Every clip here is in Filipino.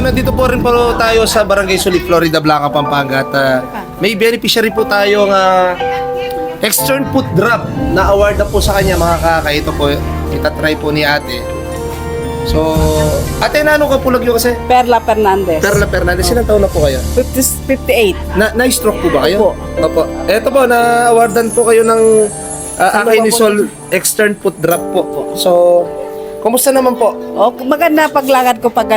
nandito po rin po tayo sa Barangay Sulit, Florida Blanca, Pampanga. At may beneficiary po tayong Extern Foot Drop na award na po sa kanya, mga kaka. Ito po, itatry po ni ate. So, ate, na ano ka pulag nyo kasi? Perla Fernandez. Perla Fernandez, ilang taon na po kayo? 58. Na-stroke po ba kayo? Opo. Opo. Ito po, na-awardan po kayo ng Akinisol Extern Foot Drop po. So, kumusta naman po? O, maganda paglakad ko pag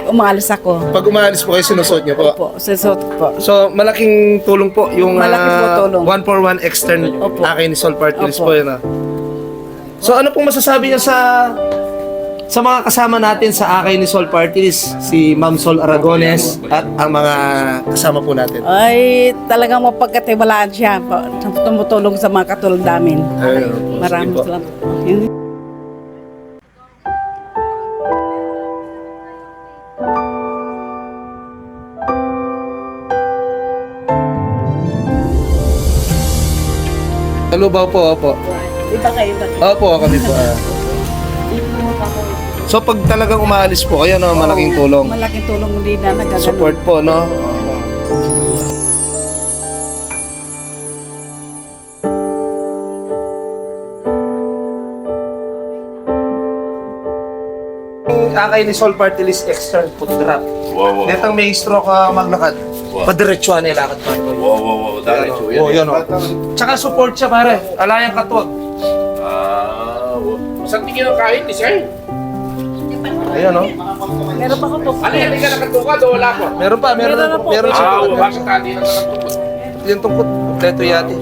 umalis ako. Pag umalis po kayo, sinusuot nyo po? Opo, sasot po. So, malaking tulong po yung Malaki po tulong. 1-for-1 Extern Opo. Akinisol Partners Opo. po yun. So, ano pong masasabi niyo sa mga kasama natin sa Akinisol Party List, si Ma'am Sol Aragones at ang mga kasama po natin? Ay, talagang mapagkatiwalaan siya. Tumutulong sa mga katulad namin. Maraming po. salamat. Kalubaw po, opo. Iba kayo ba? Opo, kami po. So, pag talagang umaalis po kayo, no, malaking tulong. Malaking tulong hindi na nagagano. Support po, no? Akinisol Party List Extern Foot Drop. Wow. Netang may stroke maglakad. Padiretsuhan niya lakad pa. Wow. Diretso yan. Oh, yun, oh. Tsaka support siya, pare. Alayang katuwag. Saan tingin ang kahit ni Sir? Ayun, oh. Meron pa ko to. Ano yan? Hindi ka nakatukad o wala po? Meron pa, meron Meron na po. siya. Bakit hindi na nakatukad? Yung tungkot, kompleto yati.